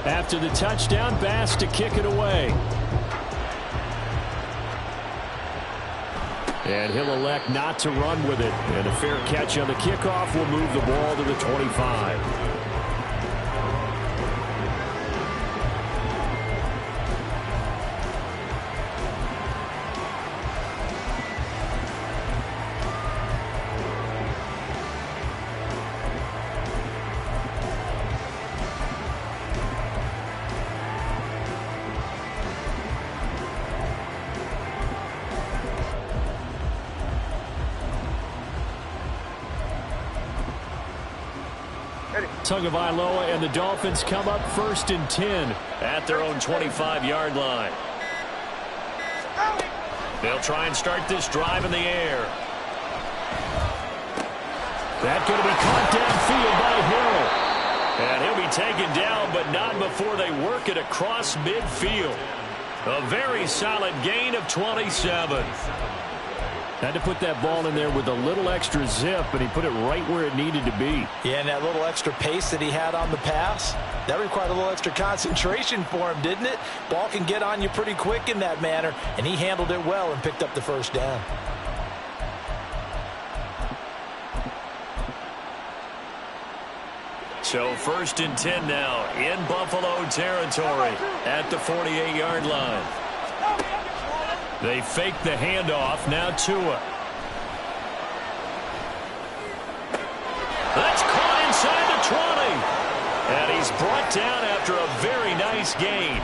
After the touchdown, Bass to kick it away. And he'll elect not to run with it. And a fair catch on the kickoff will move the ball to the 25. Tagovailoa and the Dolphins come up 1st and 10 at their own 25-yard line. They'll try and start this drive in the air. That's going to be caught downfield by Hill. And he'll be taken down, but not before they work it across midfield. A very solid gain of 27. Had to put that ball in there with a little extra zip, and he put it right where it needed to be. Yeah, and that little extra pace that he had on the pass, that required a little extra concentration for him, didn't it? Ball can get on you pretty quick in that manner, and he handled it well and picked up the first down. So 1st and 10 now in Buffalo territory at the 48-yard line. They fake the handoff. Now Tua. That's caught inside the 20. And he's brought down after a very nice gain.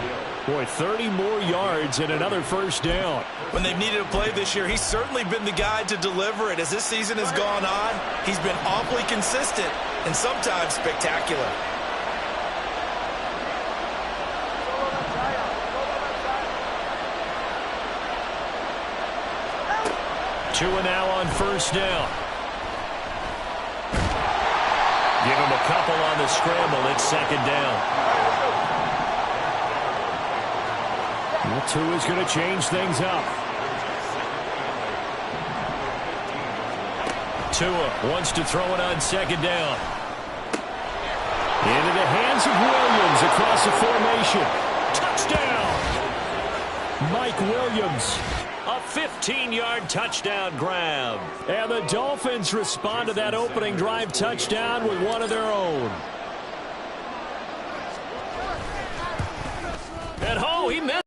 Boy, 30 more yards and another first down. When they've needed a play this year, he's certainly been the guy to deliver it. As this season has gone on, he's been awfully consistent and sometimes spectacular. Tua now on first down. Give him a couple on the scramble. It's 2nd down. Well, Tua's going to change things up. Tua wants to throw it on 2nd down. Into the hands of Williams across the formation. Touchdown! Mike Williams. A 15-yard touchdown grab. And the Dolphins respond to that opening drive touchdown with one of their own. And he missed.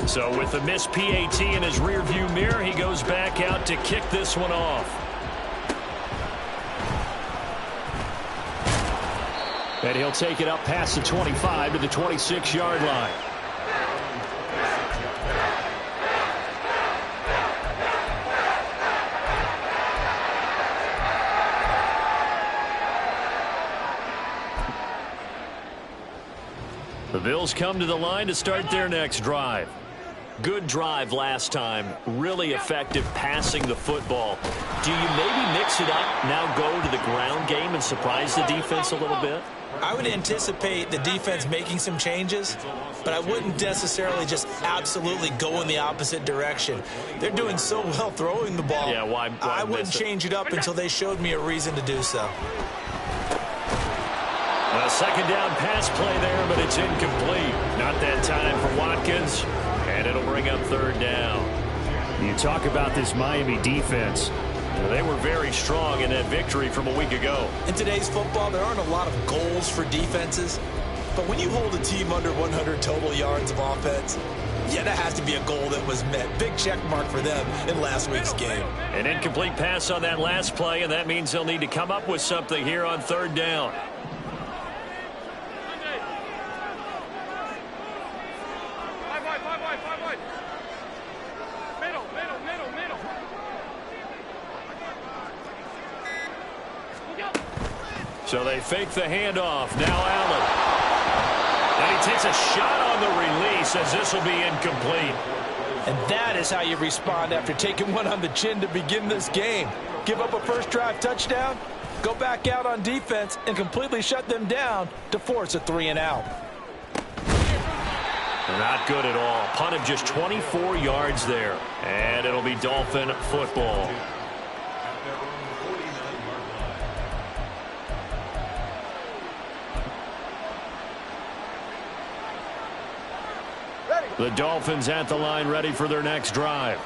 So with the missed PAT in his rearview mirror, he goes back out to kick this one off. And he'll take it up past the 25 to the 26-yard line. The Bills come to the line to start their next drive. Good drive last time. Really effective passing the football. Do you maybe mix it up, now go to the ground game and surprise the defense a little bit? I would anticipate the defense making some changes, but I wouldn't necessarily just absolutely go in the opposite direction. They're doing so well throwing the ball. Yeah, why I wouldn't change it up until they showed me a reason to do so. A 2nd down pass play there, but it's incomplete. Not that time for Watkins. And it'll bring up 3rd down. You talk about this Miami defense. They were very strong in that victory from a week ago. In today's football, there aren't a lot of goals for defenses. But when you hold a team under 100 total yards of offense, yeah, that has to be a goal that was met. Big check mark for them in last week's game. An incomplete pass on that last play, and that means they'll need to come up with something here on 3rd down. So they fake the handoff. Now Allen. And he takes a shot on the release as this will be incomplete. And that is how you respond after taking one on the chin to begin this game. Give up a first drive touchdown, go back out on defense, and completely shut them down to force a 3-and-out. Not good at all. Punt of just 24 yards there. And it'll be Dolphin football. The Dolphins at the line, ready for their next drive.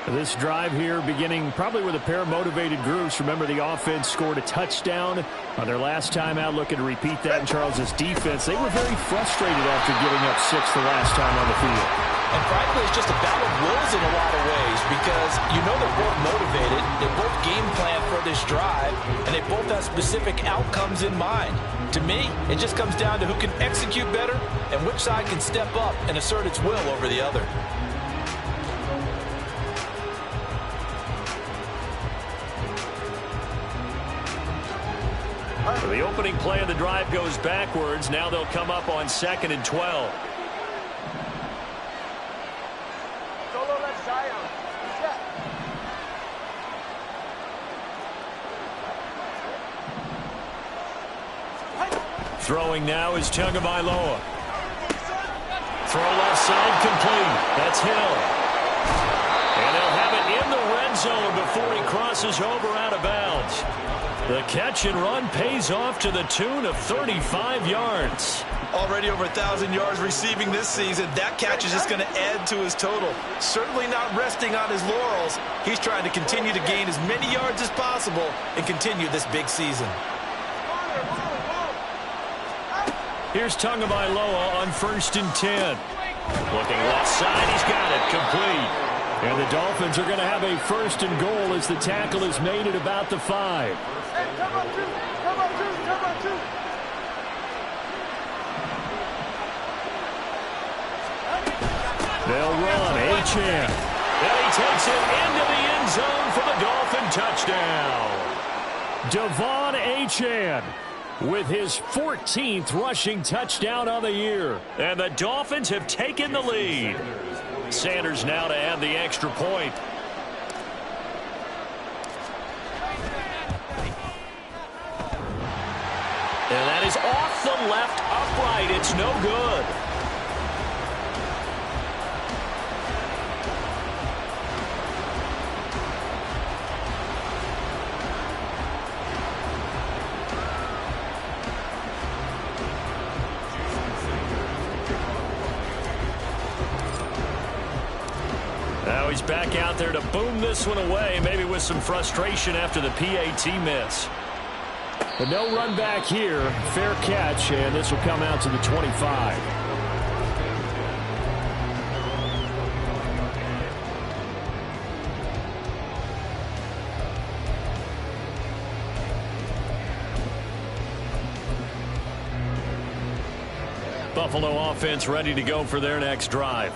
This drive here beginning probably with a pair of motivated groups. Remember, the offense scored a touchdown on their last time out, looking to repeat that in Charles's defense. They were very frustrated after giving up 6 the last time on the field. And frankly, it's just a battle of wills in a lot of ways because you know they're both motivated, they both game plan for this drive, and they both have specific outcomes in mind. To me, it just comes down to who can execute better and which side can step up and assert its will over the other. The opening play of the drive goes backwards. Now they'll come up on 2nd and 12. Throwing now is Tagovailoa. Throw left side complete. That's Hill. And they'll have it in the red zone before he crosses over out of bounds. The catch and run pays off to the tune of 35 yards. Already over 1,000 yards receiving this season. That catch is just going to add to his total. Certainly not resting on his laurels. He's trying to continue to gain as many yards as possible and continue this big season. Here's Tagovailoa on 1st and 10. Looking left side, he's got it complete. And the Dolphins are going to have a 1st and goal as the tackle is made at about the 5. They'll run. Achane. And he takes it into the end zone for the Dolphin touchdown. Devon Achane with his 14th rushing touchdown on the year. And the Dolphins have taken the lead. Sanders now to add the extra point. And that is off the left upright. It's no good. Now he's back out there to boom this one away, maybe with some frustration after the PAT miss. But no run back here. Fair catch, and this will come out to the 25. Buffalo offense ready to go for their next drive.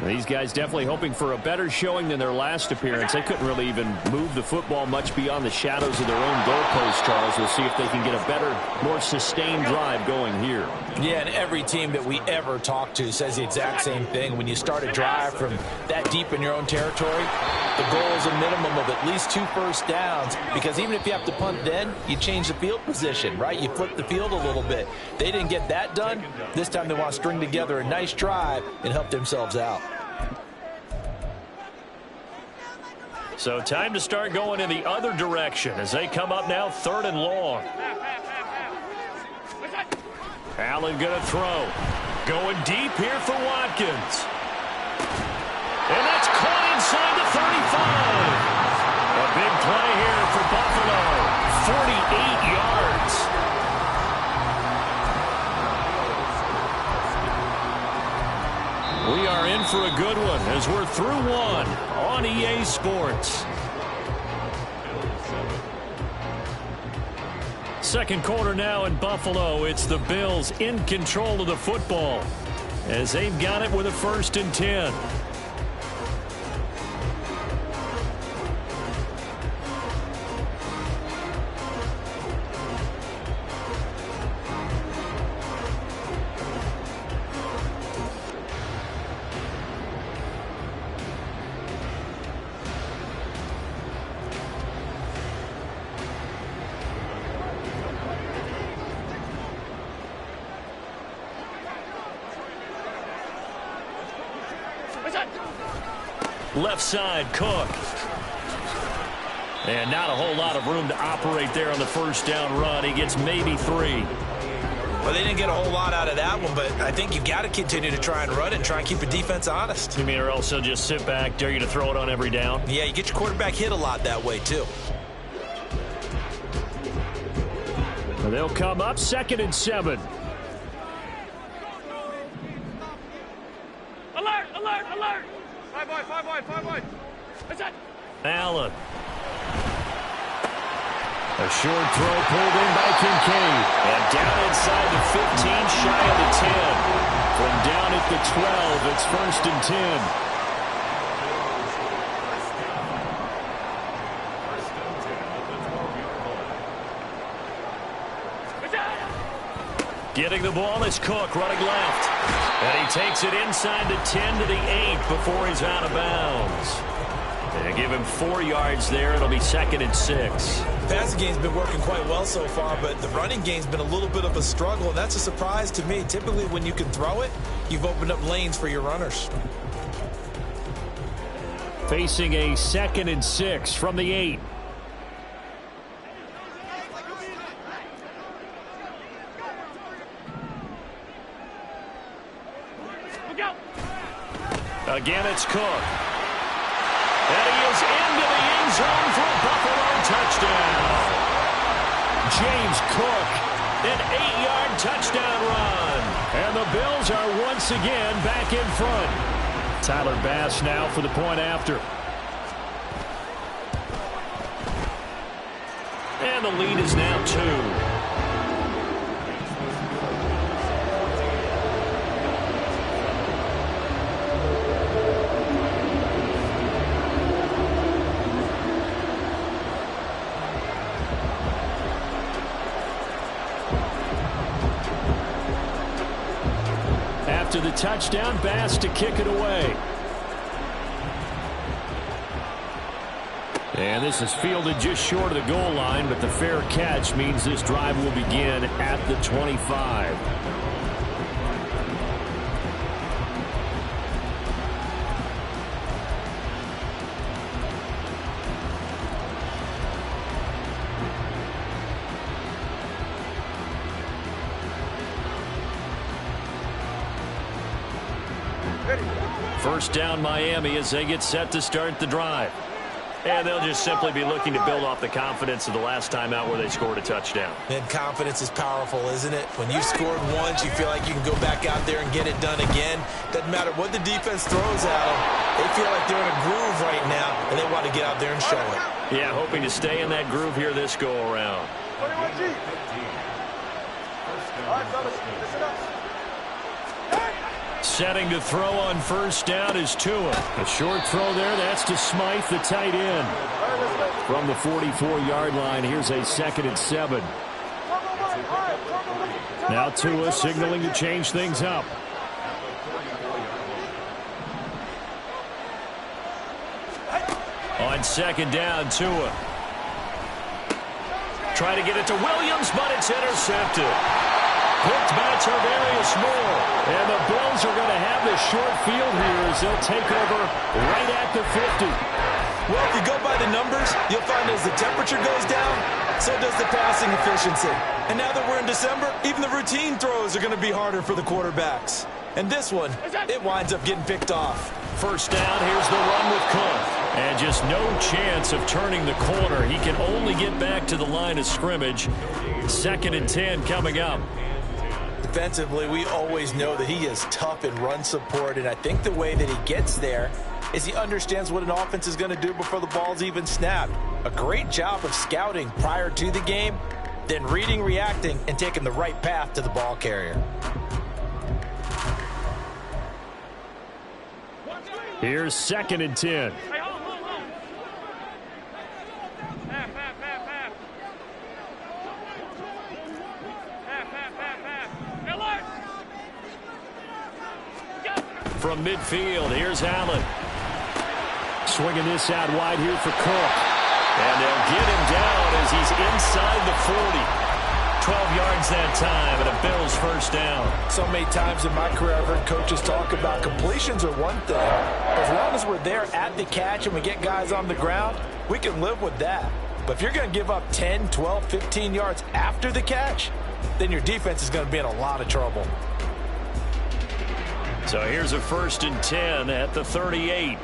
These guys definitely hoping for a better showing than their last appearance. They couldn't really even move the football much beyond the shadows of their own goalpost, Charles. We'll see if they can get a better, more sustained drive going here. Yeah, and every team that we ever talk to says the exact same thing. When you start a drive from that deep in your own territory, the goal is a minimum of at least 2 first downs, because even if you have to punt then, you change the field position, right? You flip the field a little bit. They didn't get that done. This time they want to string together a nice drive and help themselves out. So time to start going in the other direction as they come up now 3rd and long. Allen going to throw. Going deep here for Watkins. And that's caught inside the 35. A big play here for Buffalo. 48 yards. We are in for a good one as we're through one on EA Sports. Second quarter now in Buffalo. It's the Bills in control of the football as they've got it with a 1st and 10. Left side, Cook. And not a whole lot of room to operate there on the first down run. He gets maybe 3. Well, they didn't get a whole lot out of that one, but I think you've got to continue to try and run it and try and keep the defense honest. You mean, or else they'll just sit back, dare you to throw it on every down? Yeah, you get your quarterback hit a lot that way, too. They'll come up 2nd and 7. Alert, alert, alert! 5 wide, 5 wide, 5 wide. That's it. Allen. A short throw pulled in by Kincaid. And down inside the 15, shy of the 10. From down at the 12, it's 1st and 10. Getting the ball is Cook, running left. And he takes it inside the 10 to the 8 before he's out of bounds. And give him 4 yards there. It'll be 2nd and 6. Passing game's been working quite well so far, but the running game's been a little bit of a struggle, and that's a surprise to me. Typically, when you can throw it, you've opened up lanes for your runners. Facing a 2nd and 6 from the 8. Again, it's Cook. And he is into the end zone for a Buffalo touchdown. James Cook, an 8-yard touchdown run. And the Bills are once again back in front. Tyler Bass now for the point after. And the lead is now 2. To the touchdown, Bass to kick it away. And this is fielded just short of the goal line, but the fair catch means this drive will begin at the 25. First down Miami as they get set to start the drive. And they'll just simply be looking to build off the confidence of the last time out where they scored a touchdown. And confidence is powerful, isn't it? When you scored once, you feel like you can go back out there and get it done again. Doesn't matter what the defense throws at them. They feel like they're in a groove right now, and they want to get out there and show it. Yeah, hoping to stay in that groove here this go-around. 21G. All right, fellas, listen up. Setting to throw on first down is Tua. A short throw there. That's to Smythe, the tight end. From the 44-yard line, here's a 2nd and 7. Now Tua signaling to change things up. On 2nd down, Tua. Try to get it to Williams, but it's intercepted. Hooked by Tarvarius Moore. And the Bills are going to have this short field here as they'll take over right at the 50. Well, if you go by the numbers, you'll find as the temperature goes down, so does the passing efficiency. And now that we're in December, even the routine throws are going to be harder for the quarterbacks. And this one, it winds up getting picked off. First down, here's the run with Cook. And just no chance of turning the corner. He can only get back to the line of scrimmage. 2nd and 10 coming up. Defensively, we always know that he is tough in run support, and I think the way that he gets there is he understands what an offense is going to do before the ball's even snapped. A great job of scouting prior to the game, then reading, reacting, and taking the right path to the ball carrier. Here's 2nd and 10. Hey, hold. Half. Alert! From midfield, here's Allen. Swinging this out wide here for Cook. And they'll get him down as he's inside the 40. 12 yards gains that time, and a Bills first down. So many times in my career I've heard coaches talk about completions are one thing. As long as we're there at the catch and we get guys on the ground, we can live with that. But if you're going to give up 10, 12, 15 yards after the catch, then your defense is going to be in a lot of trouble. So here's a 1st and 10 at the 38.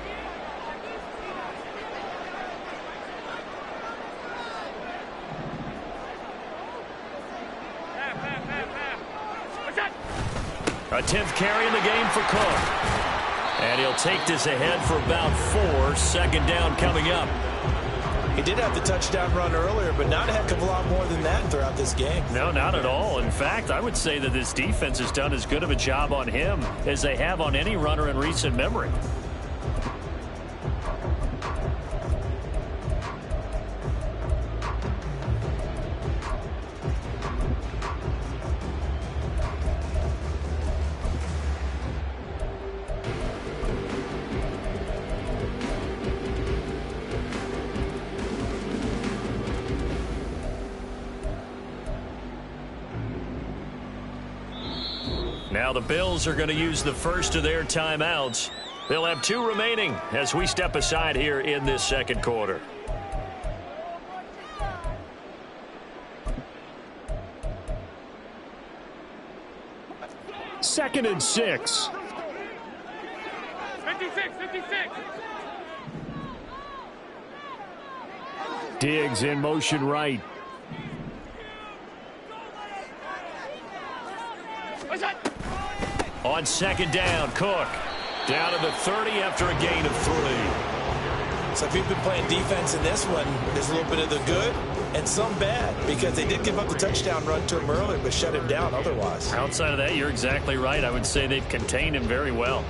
A 10th carry in the game for Cook. And he'll take this ahead for about 4. Second down coming up. He did have the touchdown run earlier, but not a heck of a lot more than that throughout this game. No, not at all. In fact, I would say that this defense has done as good of a job on him as they have on any runner in recent memory. Now the Bills are going to use the first of their timeouts. They'll have 2 remaining as we step aside here in this second quarter. Second and 6. 56, 56. Diggs in motion right. On second down, Cook down to the 30 after a gain of 3. So if you've been playing defense in this one, there's a little bit of the good and some bad, because they did give up the touchdown run to him earlier but shut him down otherwise. Outside of that, you're exactly right. I would say they've contained him very well.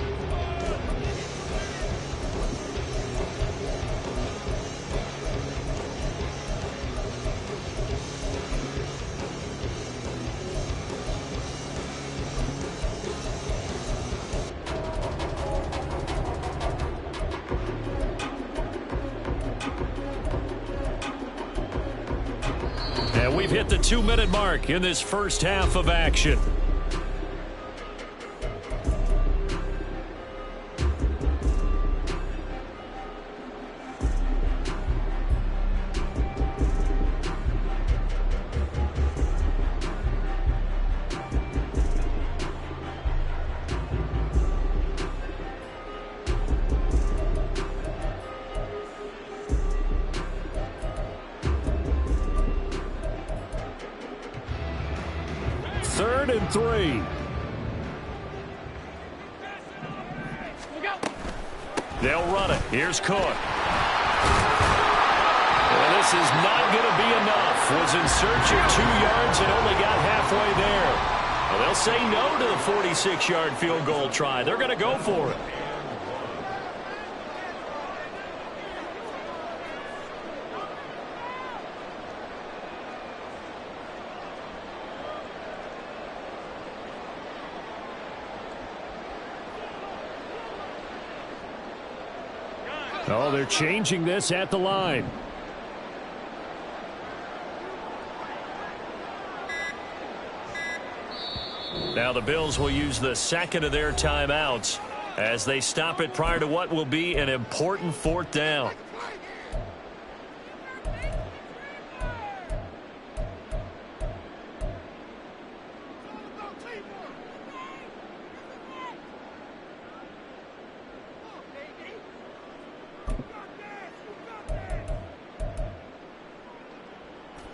And we've hit the 2-minute mark in this first half of action. Third and 3. They'll run it. Here's Cook. Well, this is not going to be enough. Was in search of 2 yards and only got halfway there. Well, they'll say no to the 46-yard field goal try. They're going to go for it. Oh, they're changing this at the line. Now the Bills will use the second of their timeouts as they stop it prior to what will be an important 4th down.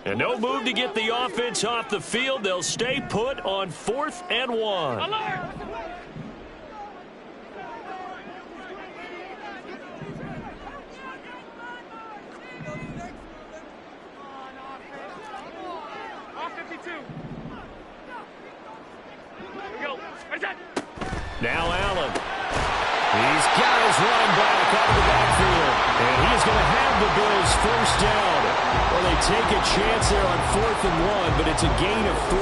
And no move to get the offense off the field. They'll stay put on 4th and 1. Alert! Off 52. Here we go. Right side. Now Allen. He's got his running back out of the backfield. And he is going to have give the Bills first down. Well, they take a chance there on 4th and 1, but it's a gain of 3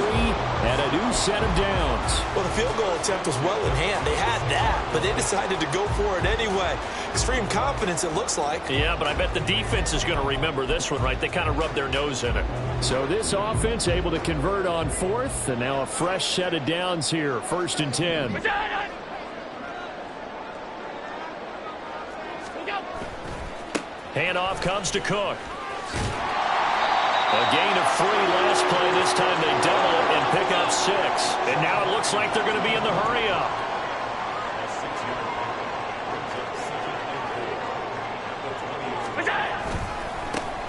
and a new set of downs. Well, the field goal attempt was well in hand. They had that, but they decided to go for it anyway. Extreme confidence, it looks like. Yeah, but I bet the defense is going to remember this one, right? They kind of rubbed their nose in it. So this offense able to convert on 4th, and now a fresh set of downs here, 1st and 10. Handoff comes to Cook. A gain of 3 last play. This time they double it and pick up 6. And now it looks like they're going to be in the hurry-up.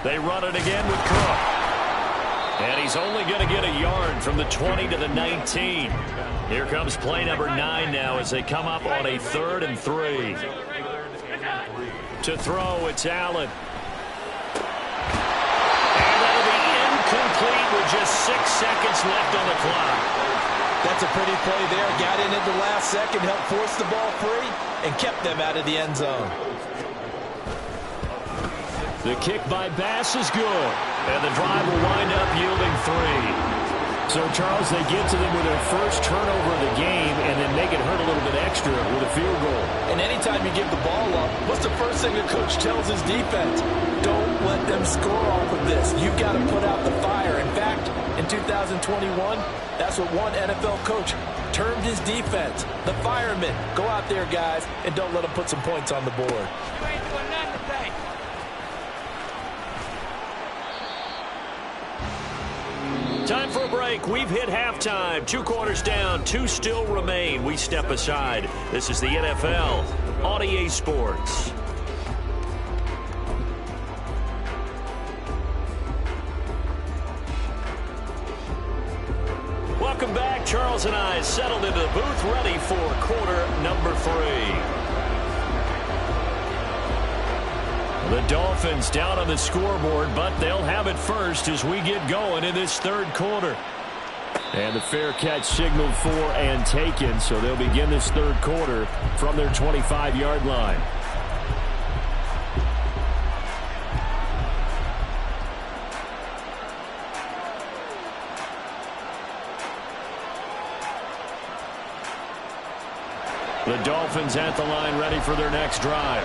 They run it again with Cook. And he's only going to get a yard from the 20 to the 19. Here comes play number 9 now as they come up on a 3rd and 3. To throw, it's Allen. And that'll be incomplete with just 6 seconds left on the clock. That's a pretty play there. Got in at the last second, helped force the ball free, and kept them out of the end zone. The kick by Bass is good. And the drive will wind up yielding 3. So, Charles, they get to them with their first turnover of the game and then make it hurt a little bit extra with a field goal. And anytime you give the ball up, what's the first thing a coach tells his defense? Don't let them score off of this. You've got to put out the fire. In fact, in 2021, that's what one NFL coach termed his defense. The firemen. Go out there, guys, and don't let them put some points on the board. You ain't doing nothing today. Time for a break. We've hit halftime. 2 quarters down. 2 still remain. We step aside. This is the NFL on EA Sports. Welcome back. Charles and I settled into the booth, ready for quarter number 3. The Dolphins down on the scoreboard, but they'll have it first as we get going in this 3rd quarter. And the fair catch signaled for and taken, so they'll begin this 3rd quarter from their 25-yard line. The Dolphins at the line ready for their next drive.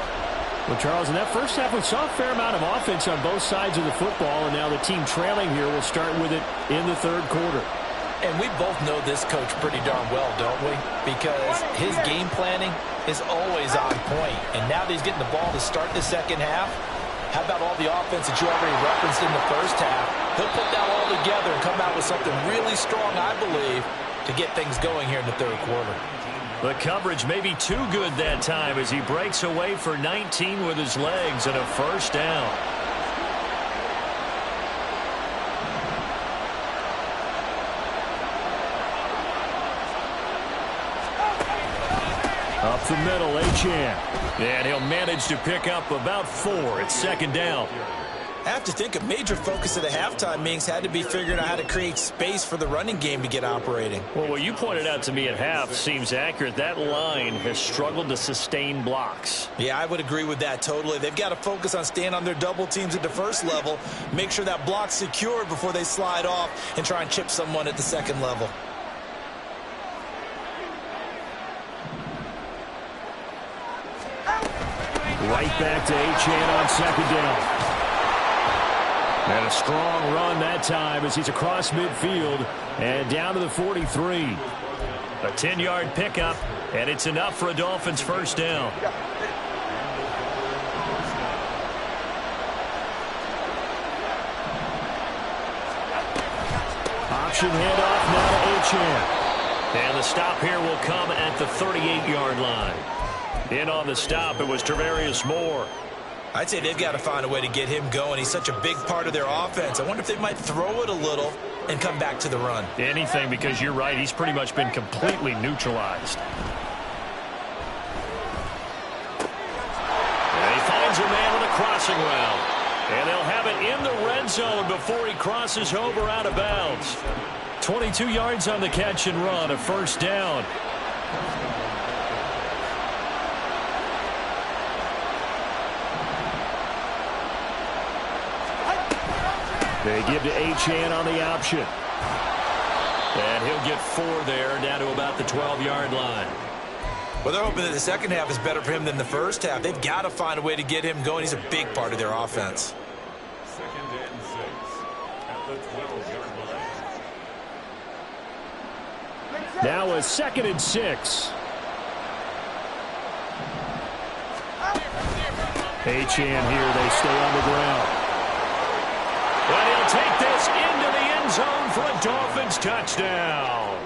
Well, Charles, in that first half, we saw a fair amount of offense on both sides of the football, and now the team trailing here will start with it in the 3rd quarter. And we both know this coach pretty darn well, don't we? Because his game planning is always on point. And now that he's getting the ball to start the 2nd half, how about all the offense that you already referenced in the first half? He'll put that all together and come out with something really strong, I believe, to get things going here in the 3rd quarter. The coverage may be too good that time as he breaks away for 19 with his legs and a first down. Up the middle, Achane. And he'll manage to pick up about 4. It's 2nd down. I have to think a major focus at the halftime meetings had to be figuring out how to create space for the running game to get operating. Well, what you pointed out to me at half seems accurate. That line has struggled to sustain blocks. Yeah, I would agree with that totally. They've got to focus on staying on their double teams at the first level, make sure that block's secured before they slide off and try and chip someone at the 2nd level. Right back to Achane on 2nd down. And a strong run that time as he's across midfield and down to the 43. A 10-yard pickup, and it's enough for a Dolphins first down. Option handoff now to Achane. And the stop here will come at the 38-yard line. In on the stop, it was Travarius Moore. I'd say they've got to find a way to get him going. He's such a big part of their offense. I wonder if they might throw it a little and come back to the run. Anything, because you're right. He's pretty much been completely neutralized. And he finds a man on the crossing route. And they'll have it in the red zone before he crosses over out of bounds. 22 yards on the catch and run, a first down. They give to Achane on the option. And he'll get 4 there, down to about the 12-yard line. Well, they're hoping that the second half is better for him than the first half. They've got to find a way to get him going. He's a big part of their offense. 2nd and 6 at the 12-yard line. Now a 2nd and 6. Achane here, they stay on the ground. And he'll take this into the end zone for a Dolphins touchdown.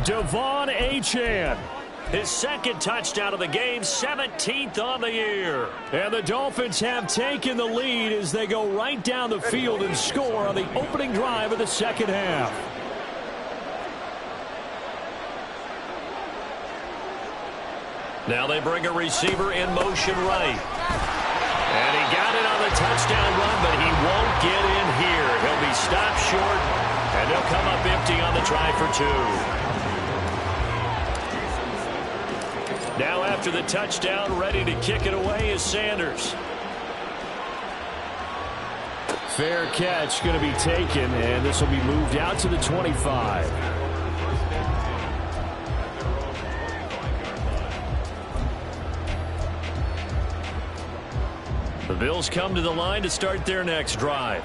Devon Achane, his 2nd touchdown of the game, 17th on the year. And the Dolphins have taken the lead as they go right down the field and score on the opening drive of the second half. Now they bring a receiver in motion right. And he got it on the touchdown run, but he won't get in here. He'll be stopped short, and they'll come up empty on the try for 2. Now after the touchdown, ready to kick it away is Sanders. Fair catch going to be taken, and this will be moved out to the 25. The Bills come to the line to start their next drive.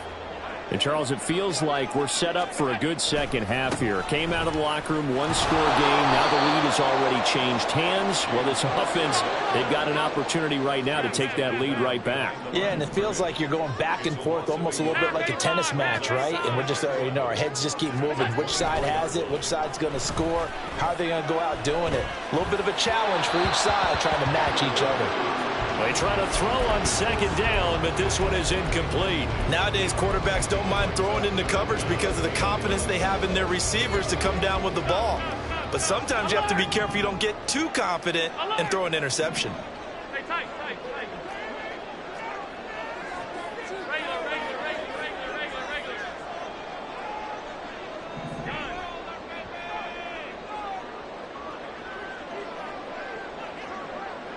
And, Charles, it feels like we're set up for a good second half here. Came out of the locker room, one-score game. Now the lead has already changed hands. Well, this offense, they've got an opportunity right now to take that lead right back. Yeah, and it feels like you're going back and forth almost a little bit like a tennis match, right? And we're just, our heads just keep moving. Which side has it? Which side's going to score? How are they going to go out doing it? A little bit of a challenge for each side trying to match each other. They try to throw on 2nd down, but this one is incomplete. Nowadays, quarterbacks don't mind throwing into coverage because of the confidence they have in their receivers to come down with the ball. But sometimes you have to be careful you don't get too confident and throw an interception. Hey, tight. Regular.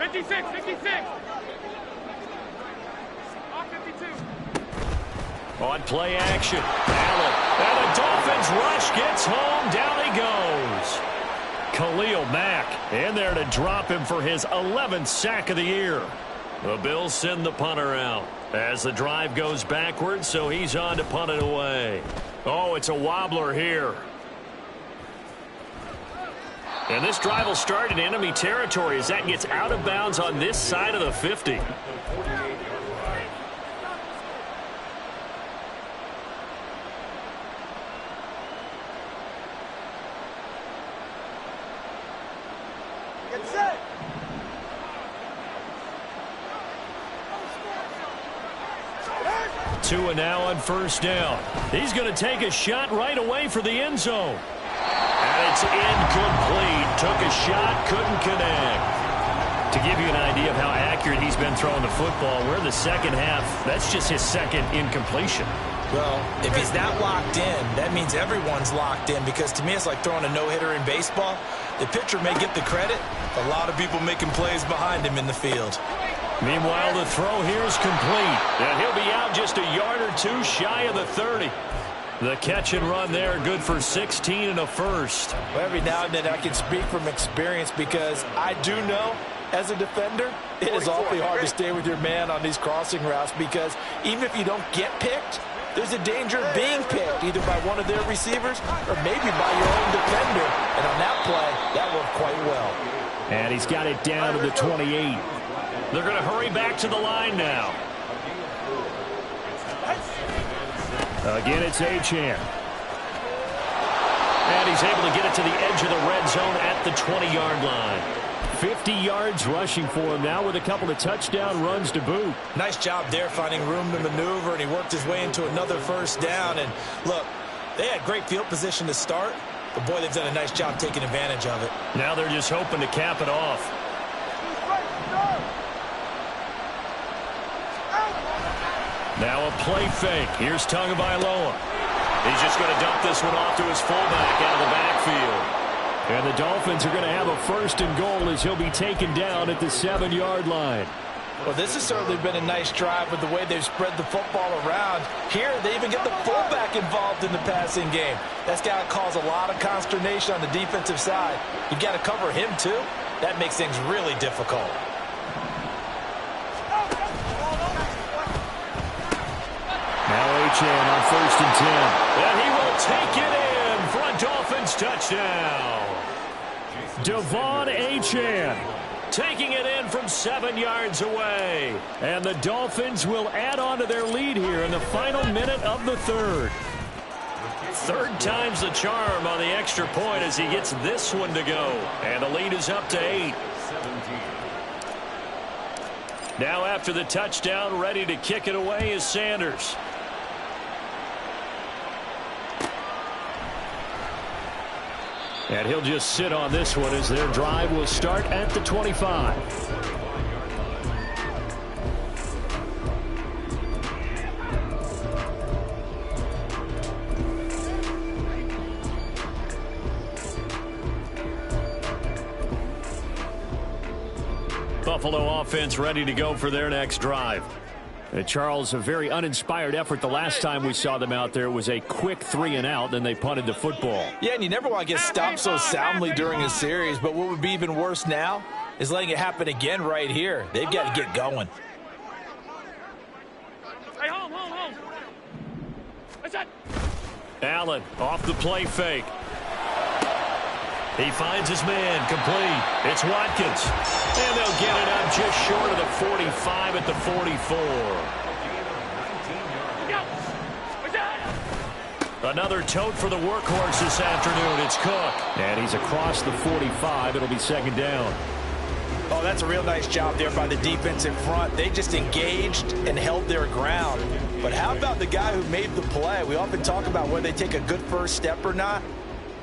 56. On play action, Allen. And the Dolphins rush gets home. Down he goes. Khalil Mack in there to drop him for his 11th sack of the year. The Bills send the punter out as the drive goes backwards, so he's on to punt it away. Oh, it's a wobbler here. And this drive will start in enemy territory as that gets out of bounds on this side of the 50. Tua now on 1st down. He's going to take a shot right away for the end zone. And it's incomplete. Took a shot, couldn't connect. To give you an idea of how accurate he's been throwing the football, we're in the second half. That's just his 2nd incompletion. Well, if he's that locked in, that means everyone's locked in, because to me it's like throwing a no-hitter in baseball. The pitcher may get the credit. A lot of people making plays behind him in the field. Meanwhile, the throw here is complete. And he'll be out just a yard or 2 shy of the 30. The catch and run there, good for 16 and a first. Well, every now and then I can speak from experience, because I do know, as a defender, it is awfully hard to stay with your man on these crossing routes, because even if you don't get picked, there's a danger of being picked, either by one of their receivers or maybe by your own defender. And on that play, that worked quite well. And he's got it down to the 28. They're going to hurry back to the line now. Again, it's Achane. And he's able to get it to the edge of the red zone at the 20-yard line. 50 yards rushing for him now with a couple of touchdown runs to boot. Nice job there finding room to maneuver, and he worked his way into another 1st down. And look, they had great field position to start, but boy, they've done a nice job taking advantage of it. Now they're just hoping to cap it off. Now a play fake. Here's Tagovailoa. He's just going to dump this one off to his fullback out of the backfield. And the Dolphins are going to have a 1st and goal as he'll be taken down at the 7-yard line. Well, this has certainly been a nice drive with the way they've spread the football around. Here, they even get the fullback involved in the passing game. That's got to cause a lot of consternation on the defensive side. You've got to cover him, too. That makes things really difficult. Now Achane on 1st and 10. And he will take it in for a Dolphins touchdown. Devon Achane taking it in from 7 yards away. And the Dolphins will add on to their lead here in the final minute of the third. Third time's the charm on the extra point as he gets this one to go. And the lead is up to 8. Now after the touchdown, ready to kick it away is Sanders. And he'll just sit on this one as their drive will start at the 25. Buffalo offense ready to go for their next drive. Charles, a very uninspired effort the last time we saw them out there. It was a quick 3-and-out, then they punted the football. Yeah, and you never want to get stopped so soundly during a series, but what would be even worse now is letting it happen again right here. They've got to get going. Hey, home. What's that? Allen off the play fake. He finds his man, complete. It's Watkins. And they'll get it up just short of the 45 at the 44. Another tote for the workhorse this afternoon. It's Cook. And he's across the 45. It'll be second down. Oh, that's a real nice job there by the defense in front. They just engaged and held their ground. But how about the guy who made the play? We often talk about whether they take a good first step or not.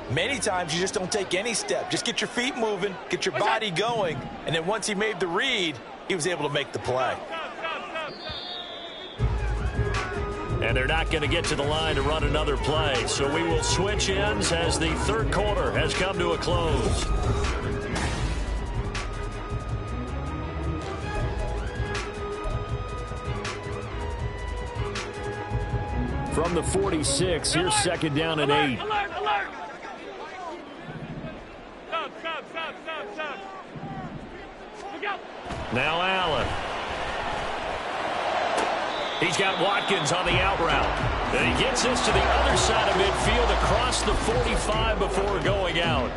Many times you just don't take any step. Just get your feet moving, get your body going, and then once he made the read, he was able to make the play. And they're not going to get to the line to run another play. So we will switch ends as the third quarter has come to a close. From the 46, here's second down and 8. Alert! Stop. Look out. Now Allen. He's got Watkins on the out route. And he gets this to the other side of midfield across the 45 before going out.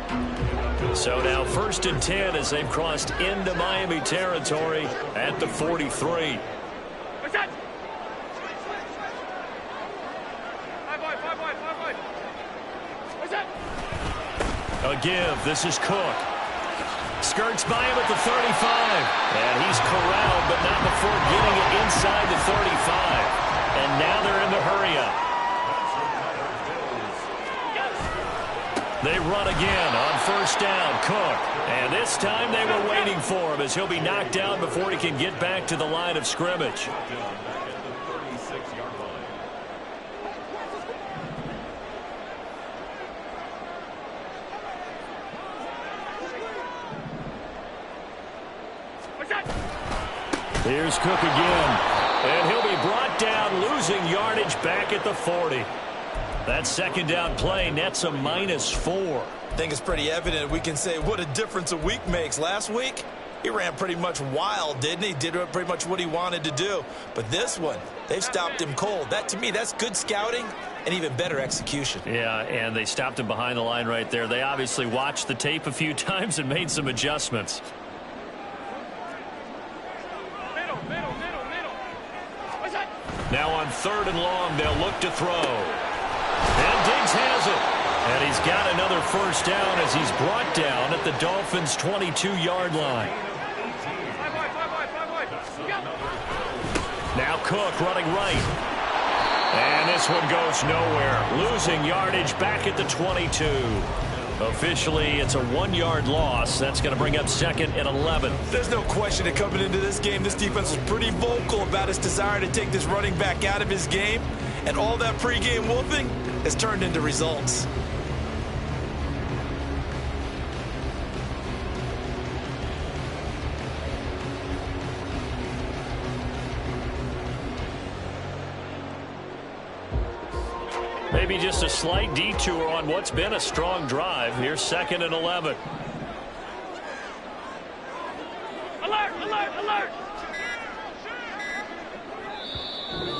So now 1st and 10 as they've crossed into Miami territory at the 43. What's that? Five boy. What's that? A give. This is Cook. Skirts by him at the 35. And he's corralled, but not before getting it inside the 35. And now they're in the hurry up. They run again on 1st down. Cook. And this time they were waiting for him as he'll be knocked down before he can get back to the line of scrimmage. Here's Cook again. And he'll be brought down, losing yardage back at the 40. That second down play nets a -4. I think it's pretty evident we can say what a difference a week makes. Last week, he ran pretty much wild, didn't he? Did pretty much what he wanted to do. But this one, they've stopped him cold. That, to me, that's good scouting and even better execution. Yeah, and they stopped him behind the line right there. They obviously watched the tape a few times and made some adjustments. Now on 3rd and long, they'll look to throw. And Diggs has it. And he's got another 1st down as he's brought down at the Dolphins' 22-yard line. Now Cook running right. And this one goes nowhere. Losing yardage back at the 22. Officially, it's a 1-yard loss. That's going to bring up 2nd and 11. There's no question that coming into this game, this defense was pretty vocal about its desire to take this running back out of his game. And all that pregame wolfing has turned into results. Maybe just a slight detour on what's been a strong drive. Here's 2nd and 11. Alert, alert, alert!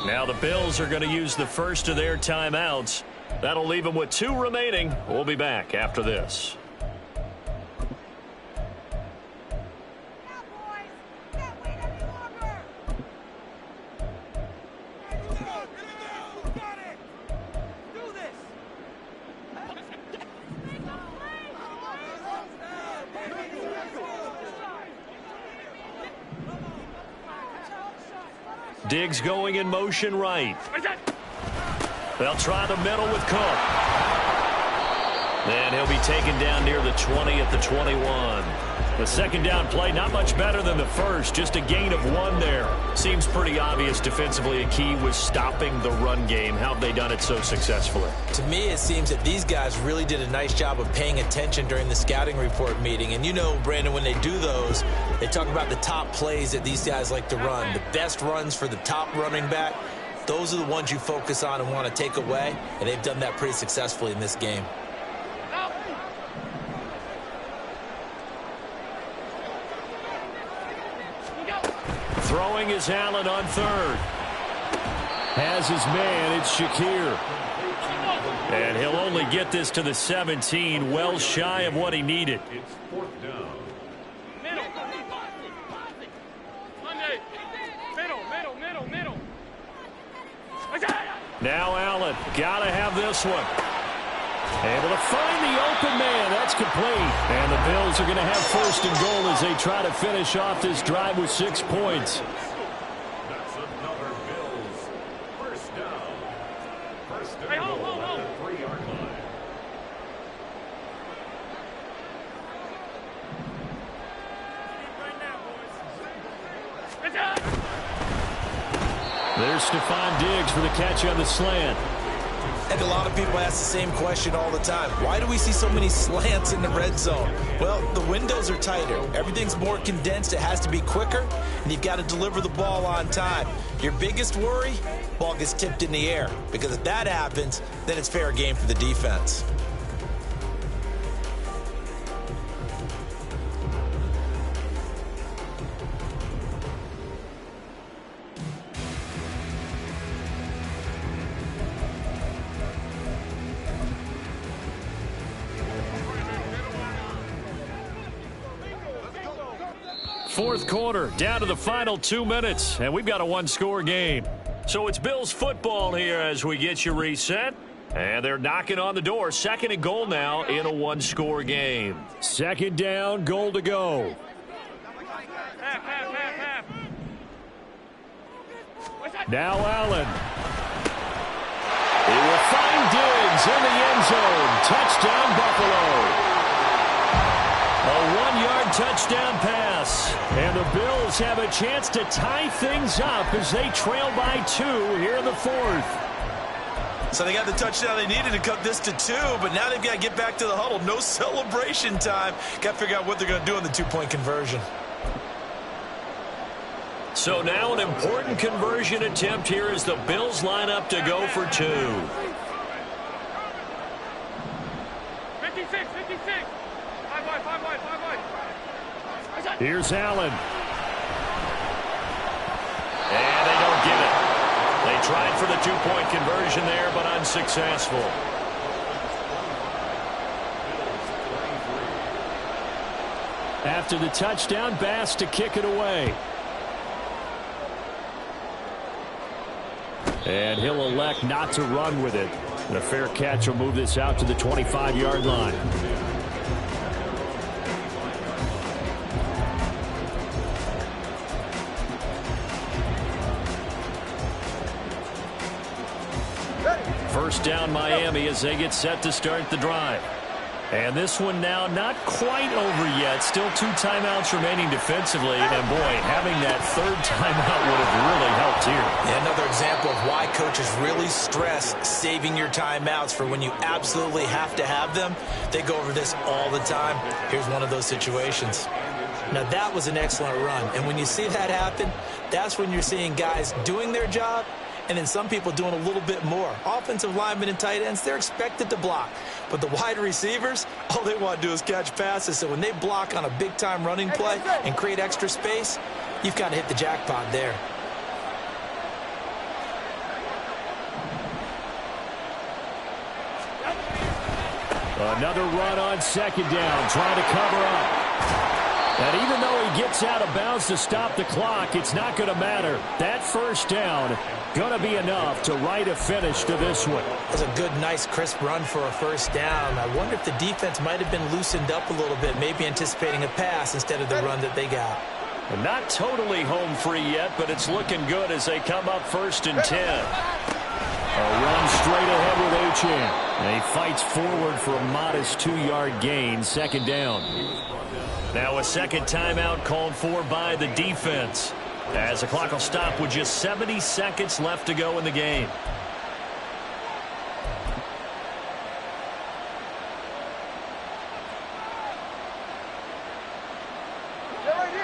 Now the Bills are going to use the first of their timeouts. That'll leave them with 2 remaining. We'll be back after this. Diggs going in motion right. They'll try the middle with Cook. And he'll be taken down near the 20 at the 21. The second down play, not much better than the first, just a gain of 1 there. Seems pretty obvious defensively a key was stopping the run game. How have they done it so successfully? To me, it seems that these guys really did a nice job of paying attention during the scouting report meeting. And you know, Brandon, when they do those, they talk about the top plays that these guys like to run. The best runs for the top running back, those are the ones you focus on and want to take away. And they've done that pretty successfully in this game. Throwing is Allen on 3rd. Has his man, it's Shakir. And he'll only get this to the 17, well shy of what he needed. It's 4th down. Middle. Middle. Now Allen, gotta have this one. Able to find the open man. That's complete. And the Bills are going to have 1st and goal as they try to finish off this drive with 6 points. That's another Bills. 1st down. 1st and goal at the 3-yard line. There's Stephon Diggs for the catch on the slant. And a lot of people ask the same question all the time. Why do we see so many slants in the red zone? Well, the windows are tighter. Everything's more condensed. It has to be quicker, and you've got to deliver the ball on time. Your biggest worry, ball gets tipped in the air. Because if that happens, then it's fair game for the defense. Fourth quarter, down to the final 2 minutes, and we've got a 1-score game. So it's Bills football here as we get you reset. And they're knocking on the door. 2nd and goal now in a 1-score game. 2nd down, goal to go. Half. Now Allen. He will find Diggs in the end zone. Touchdown, Buffalo. A 1-yard touchdown pass. And the Bills have a chance to tie things up as they trail by 2 here in the 4th. So they got the touchdown they needed to cut this to 2, but now they've got to get back to the huddle. No celebration time. Got to figure out what they're going to do in the 2-point conversion. So now an important conversion attempt here as the Bills line up to go for 2. 56. 5 wide. Here's Allen. And they don't get it. They tried for the 2-point conversion there, but unsuccessful. After the touchdown, Bass to kick it away. And he'll elect not to run with it. And a fair catch will move this out to the 25-yard line. First down Miami as they get set to start the drive. And this one now not quite over yet. Still 2 timeouts remaining defensively. And, boy, having that 3rd timeout would have really helped here. Yeah, another example of why coaches really stress saving your timeouts for when you absolutely have to have them. They go over this all the time. Here's one of those situations. Now, that was an excellent run. And when you see that happen, that's when you're seeing guys doing their job and then some people doing a little bit more. Offensive linemen and tight ends, they're expected to block. But the wide receivers, all they want to do is catch passes. So when they block on a big-time running play and create extra space, you've got to hit the jackpot there. Another run on second down, trying to cover up. And even though he gets out of bounds to stop the clock, it's not going to matter. That first down going to be enough to write a finish to this one. That was a good, nice, crisp run for a first down. I wonder if the defense might have been loosened up a little bit, maybe anticipating a pass instead of the run that they got. And not totally home free yet, but it's looking good as they come up 1st and 10. A run straight ahead with Achane. And he fights forward for a modest 2-yard gain, second down. Now a second timeout called for by the defense, as the clock will stop with just 70 seconds left to go in the game.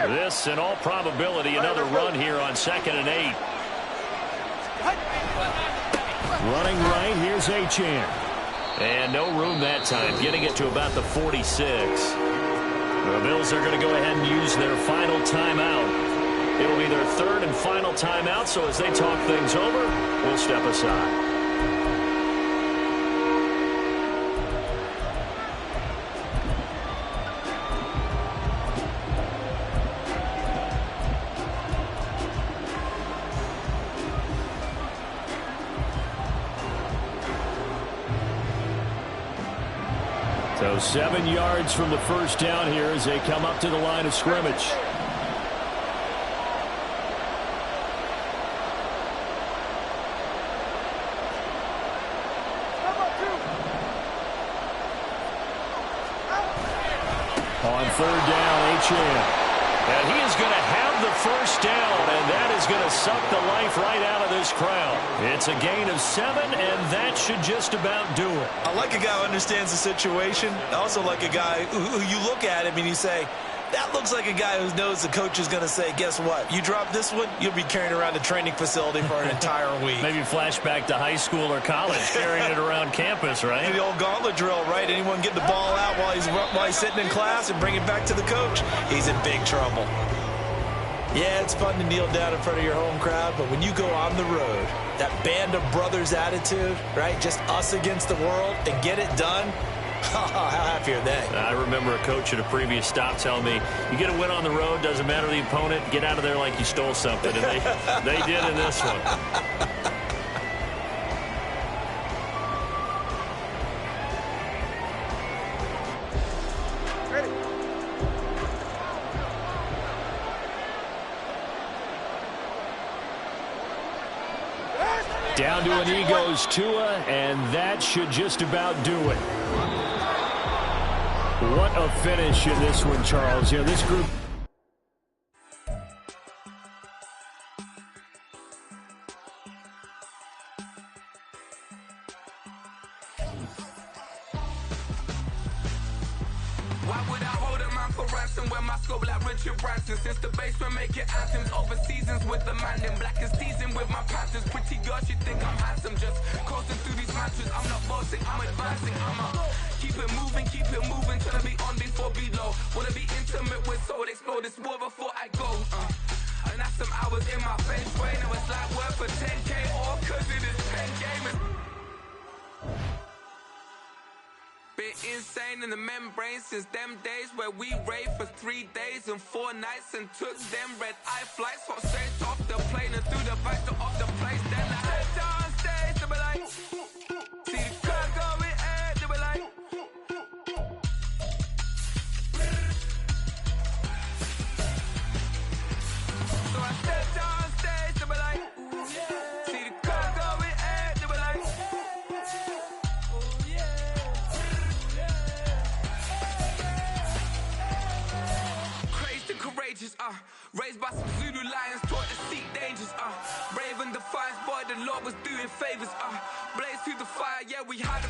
This, in all probability, another run here on 2nd and 8. Running right, here's Achane. And no room that time, getting it to about the 46. The Bills are going to go ahead and use their final timeout. It'll be their 3rd and final timeout, so as they talk things over, we'll step aside. So 7 yards from the first down here as they come up to the line of scrimmage. On 3rd down, Achane. And he is going to have the first down, and that is going to suck the life right out of this crowd. It's a gain of 7, and that should just about do it. I like a guy who understands the situation. I also like a guy who you look at him and you say, that looks like a guy who knows the coach is going to say, guess what? You drop this one, you'll be carrying around the training facility for an entire week. Maybe flashback to high school or college, carrying it around campus, right? The old gauntlet drill, right? Anyone get the ball out while he's sitting in class and bring it back to the coach? He's in big trouble. Yeah, it's fun to kneel down in front of your home crowd, but when you go on the road, that band of brothers attitude, right? Just us against the world and get it done. How happy are they? I remember a coach at a previous stop telling me, you get a win on the road, doesn't matter the opponent, get out of there like you stole something. And they did in this one. Down to an E goes Tua, and that should just about do it. What a finish in this one, Charles. You know, this group... Why would I hold a man for ransom when my scope like Richard Branson? Since the basement making anthems over seasons with the man in black is teasing with my Panthers. Pretty girl, she think I'm handsome, just coasting through these matches. I'm not bossing, I'm advancing. Keep it moving till I be on before below. Wanna be intimate with soul, explore this war before I go. And that's some hours in my bench way. Now it's like work for 10K or cause it is 10 gamers. Been insane in the membrane since them days where we raved for 3 days and 4 nights and took them red-eye flights. Hop straight off the plane and through the back door of the place. Then I head downstairs to be like, see the crowd going air to be like. So I step downstairs to be like, see the crowd going air to be like. Courageous, raised by some Zulu lions, taught to seek dangers, brave and defiant, boy, the Lord was doing favors, blaze through the fire, yeah, we had a